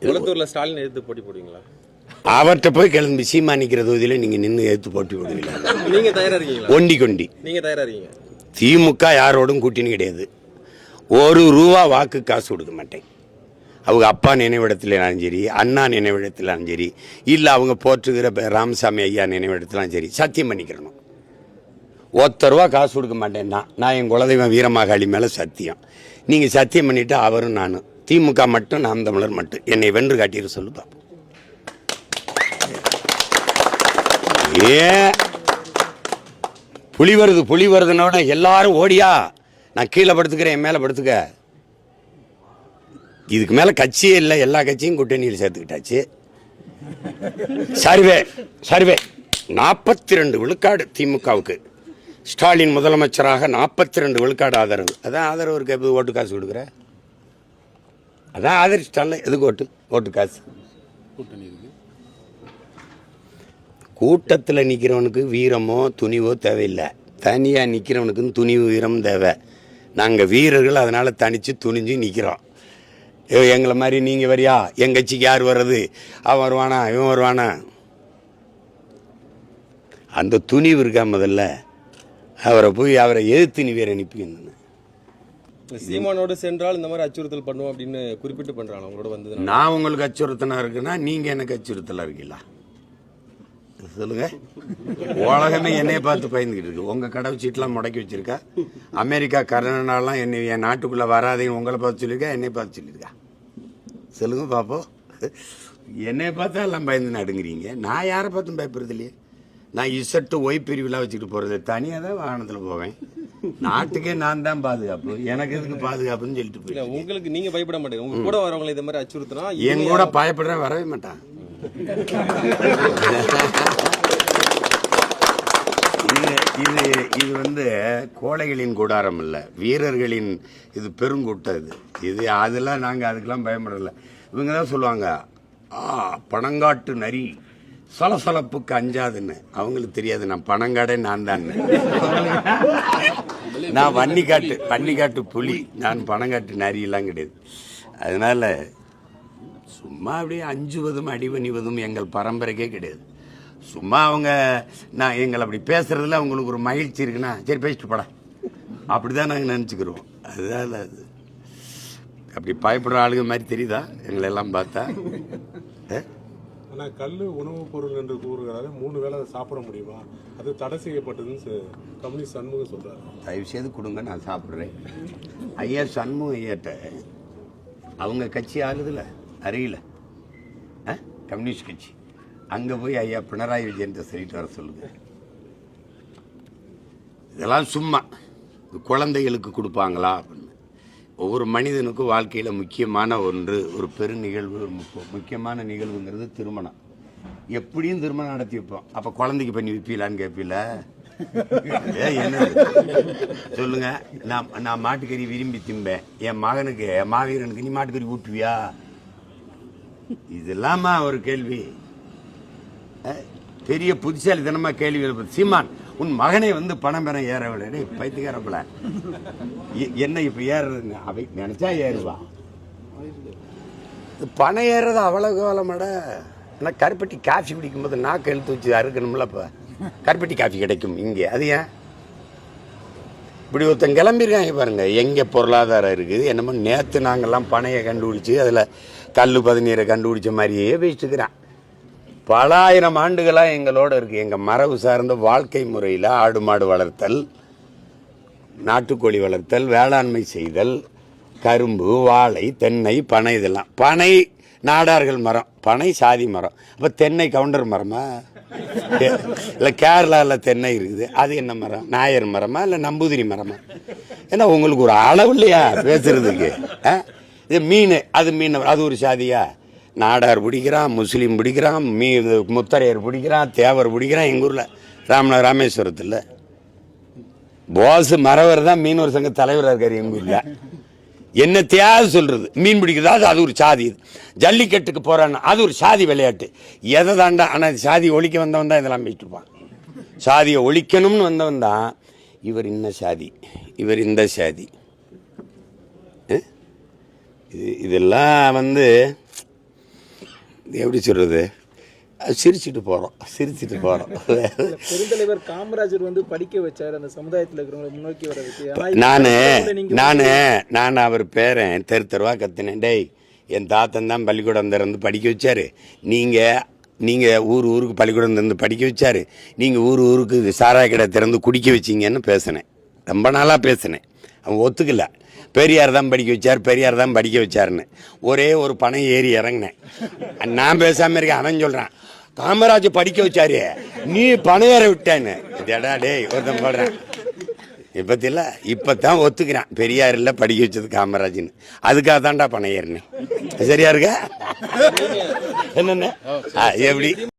குளத்தூர்ல ஸ்டாலின் எதிர்த்து போட்டி போடுவீங்களா? அவர்கிட்ட போய் கிளம்பி சீமா நிற்கிற தொகுதியில் நீங்கள் நின்று எடுத்து போட்டி போடுவீங்களா? நீங்க தயாரா இருக்கீங்களா? ஒண்டி கொண்டி நீங்க தயாரா இருக்கீங்க? திமுக யாரோடும் கூட்டணி கிடையாது. ஒரு ரூபா வாக்கு காசு கொடுக்க மாட்டேன். அவங்க அப்பா நினைவிடத்திலும் சரி, அண்ணா நினைவிடத்திலும் சரி, இல்லை அவங்க போற்றுகிற ராமசாமி ஐயா நினைவிடத்திலும் சரி, சத்தியம் பண்ணிக்கிறணும். ஒத்த ரூபா காசு கொடுக்க மாட்டேன். நான் என் குலதெய்வம் வீரமாகாளி மேலே சத்தியம். நீங்கள் சத்தியம் பண்ணிவிட்டு அவரும் நானும் திமுக மட்டும் நாம் தமிழர் மட்டும் என்னை வென்று காட்டிட்டு சொல்லு பாப்போம். ஏன் புலி வருதுனோட எல்லாரும் ஓடியா, நான் கீழே படுத்துக்கிறேன், என் மேலே படுத்துக்க. இதுக்கு மேலே கட்சியே இல்லை, எல்லா கட்சியும் கூட்டணியில் சேர்த்துக்கிட்டாச்சு. சர்வே 42 விழுக்காடு திமுகவுக்கு. ஸ்டாலின் முதலமைச்சராக 42 விழுக்காடு ஆதரவு. அதான் ஆதரவுக்கு எப்படி ஓட்டு காசு கொடுக்குற? அதான் ஆதரிச்சிட்டால, எதுக்கு ஓட்டு காசு? கூட்டத்தில் நிற்கிறவனுக்கு வீரமோ துணிவோ தேவையில்லை. தனியாக நிற்கிறவனுக்கு துணிவு வீரம் தேவை. நாங்கள் வீரர்கள், அதனால் தனித்து துணிஞ்சு நிற்கிறோம். எங்களை மாதிரி நீங்கள் வரியா, எங்கள் கட்சிக்கு யார் வர்றது, அவன் வருவானா இவன் வருவானா, அந்த துணிவு இருக்கா? முதல்ல அவரை எதிர்த்து நீ வேற அனுப்பிக்கணும். சீமானோடு சென்றால் இந்த மாதிரி அச்சுறுத்தல் பண்ணுவோம் அப்படின்னு குறிப்பிட்டு பண்றாங்க. அவங்களோட வந்து நான் உங்களுக்கு அச்சுறுத்தனா இருக்குன்னா நீங்கள் எனக்கு அச்சுறுத்தலா இருக்கீங்களா? சொல்லுங்க. உலகமே என்னைய பார்த்து பயந்துக்கிட்டு இருக்கு. உங்க கடை சீட்டெல்லாம் முடக்கி வச்சிருக்கா. அமெரிக்கா கனடாலாம் என்னை என் நாட்டுக்குள்ள வராதையும் உங்களை பார்த்து சொல்லியிருக்கா, என்னை பார்த்து சொல்லியிருக்கா? சொல்லுங்க பாப்போம். என்னை பார்த்தா எல்லாம் பயந்து நடுங்குறீங்க. நான் யாரை பார்த்தும் பயப்படுறது இல்லையே. நான் இசட்டு ஒய் பிரிவுலாம் வச்சுக்கிட்டு போறது, தனியாக தான் வாகனத்தில் போவேன். நாட்டுக்கே நான் தான் பாதுகாப்பு, எனக்கு எதுக்கு பாதுகாப்புன்னு சொல்லிட்டு போய். உங்களுக்கு நீங்க பயப்பட மாட்டேங்க, உங்க கூட வரவங்களை இந்த மாதிரி அச்சுறுத்தினா என் கூட பயப்படுறேன், வரவே மாட்டான். இது வந்து கோழைகளின் கூடாரம் இல்லை, வீரர்களின் இது பெருங்கூட்டம். இது அதெல்லாம் நாங்கள் அதுக்கெல்லாம் பயப்படலை. இவங்க தான் சொல்லுவாங்க, பணங்காட்டு நரி சலசலப்புக்கு அஞ்சாதுன்னு. அவங்களுக்கு தெரியாது நான் பணங்காடே நான் தான். நான் வன்னிக்காட்டு புலி, நான் பணங்காட்டு நரியெல்லாம் கிடையாது. அதனால சும்மா அப்படியே அஞ்சுவதும் அடிவணிவதும் எங்கள் பரம்பரைக்கே கிடையாது. சும்மா அவங்க நான் எங்களை அப்படி பேசுறதுல அவங்களுக்கு ஒரு மகிழ்ச்சி இருக்குன்னா சரி பேசிட்டு போட, அப்படிதான் நாங்கள் நினச்சிக்கிறோம். அதுதான் அது. அப்படி பயப்படுற ஆளுங்க மாதிரி தெரியுதா எங்களை எல்லாம் பார்த்தா? ஆனால் கல் உணவுப் பொருள் என்று கூறுகிறாரு. 3 வேளை சாப்பிட முடியுமா? அது தடை செய்யப்பட்டதுன்னு கம்யூனிஸ்ட் சண்முகம் சொல்றாரு. தயவு செய்து கொடுங்க, நான் சாப்பிட்றேன். ஐயா சண்முகம் ஐயாட்ட அவங்க கட்சி ஆளுதுல அறியல, கம்யூனிஸ்ட் கட்சி. அங்கே போய் ஐயா பினராயி விஜயன் சொல்லிட்டு வர சொல்லுங்க. இதெல்லாம் சும்மா குழந்தைகளுக்கு கொடுப்பாங்களா அப்படின்னு. ஒவ்வொரு மனிதனுக்கும் வாழ்க்கையில் முக்கியமான ஒன்று, ஒரு பெரு நிகழ்வு, ஒரு முக்கியமான நிகழ்வுங்கிறது திருமணம். எப்படியும் திருமணம் நடத்தி வைப்போம். அப்போ குழந்தைக்கு பண்ணி வைப்பீங்களான்னு கேட்பீல? என்ன சொல்லுங்க. நான் மாட்டுக்கறி விரும்பி திம்பேன், என் மகனுக்கு என் மாவீரனுக்கு நீ மாட்டுக்கறி ஊட்டுவியா? இதெல்லாமா ஒரு கேள்வி? பெரிய புத்திசாலித்தனமா கேள்வி எழுப்பது. சீமான், உன் மகனை வந்து பணம் பெற ஏறவில்லை, பைத்துக்காரப்பல என்ன இப்ப ஏறுறதுன்னு அவை நினைச்சா ஏறுவா. பணம் ஏறுறது அவ்வளவு காலமாட. ஆனா கருப்பட்டி காஃபி குடிக்கும்போது நாக்கு எழுத்து வச்சு அறுக்கணும்ல. இப்ப கருப்பட்டி காஃபி கிடைக்கும் இங்கே, அது ஏன் இப்படி ஒருத்தன் கிளம்பியிருக்காங்க பாருங்க. எங்க பொருளாதாரம் இருக்குது? என்னமோ நேற்று நாங்கெல்லாம் பனையை கண்டுபிடிச்சு அதில் கல் 17 கண்டுபிடிச்ச மாதிரியே பேசிட்டுக்கிறான். பல ஆயிரம் ஆண்டுகளாக எங்களோட இருக்கு. எங்கள் மரபு சார்ந்த வாழ்க்கை முறையில் ஆடு மாடு வளர்த்தல், நாட்டுக்கோழி வளர்த்தல், வேளாண்மை செய்தல், கரும்பு, வாழை, தென்னை, பனை. இதெல்லாம் பனை நாடார்கள் மரம், பனை சாதி மரம். அப்போ தென்னை கவுண்டர் மரமா? இல்லை கேரளாவில் தென்னை இருக்குது, அது என்ன மரம்? நாயர் மரமா இல்லை நம்பூதிரி மரமா? ஏன்னா உங்களுக்கு ஒரு அளவு இல்லையா பேசுறதுக்கு? இது மீன், அது மீன், அது ஒரு சாதியா? நாடார் பிடிக்கிறான், முஸ்லீம் பிடிக்கிறான், முத்தரையர் பிடிக்கிறான், தேவர் பிடிக்கிறான். எங்கள் ஊரில் ராமேஸ்வரத்தில் போஸ் மரவர் தான் மீனவர் சங்க தலைவராக இருக்கார் எங்கள் ஊரில். என்ன தேவை சொல்றது? மீன் பிடிக்கிறது அது ஒரு சாதி. ஜல்லிக்கட்டுக்கு போறான்னு அது ஒரு சாதி விளையாட்டு. எதை தாண்டா? ஆனால் சாதி ஒழிக்க வந்தவன் தான் இதெல்லாம் பேசிட்டு இருப்பான். சாதியை ஒழிக்கணும்னு வந்தவன் தான் இவர் இன்ன சாதி, இவர் இந்த சாதி. இதெல்லாம் எப்படி சொல்கிறது, சிரிச்சுட்டு போகிறோம். பெருந்தலைவர் காமராஜர் வந்து படிக்க வச்சார் அந்த சமுதாயத்தில் இருக்கிறவங்களை முன்னோக்கி வர வச்சு. நான் அவர் பேரன் தெருவா கத்தினேன், டேய் என் தாத்தன் தான் பள்ளிக்கூடம் திறந்து படிக்க வச்சாரு, நீங்கள் ஊருக்கு பள்ளிக்கூடம் திறந்து படிக்க வச்சாரு, நீங்கள் ஊருக்கு சாராய கடை திறந்து குடிக்க வச்சிங்கன்னு பேசினேன். ரொம்ப நாளாக பேசினேன். அவன் ஒத்துக்கல. பெரியார் தான் படிக்க வச்சாருன்னு ஒரே ஒரு பணம் ஏறி இறங்கினேன். நான் பேசாமல் இருக்கேன். அவன் சொல்கிறான், காமராஜர் படிக்க வச்சாரு, நீ பணம் ஏற விட்டேன்னு. டேடா டேய் ஒருத்தன் போடுறேன். இப்போ தான் ஒத்துக்கிறான், பெரியார் இல்லை படிக்க வச்சது காமராஜ்னு. அதுக்காக தான்டா பணம் ஏறினேன். சரியா இருக்கா? என்னென்ன எப்படி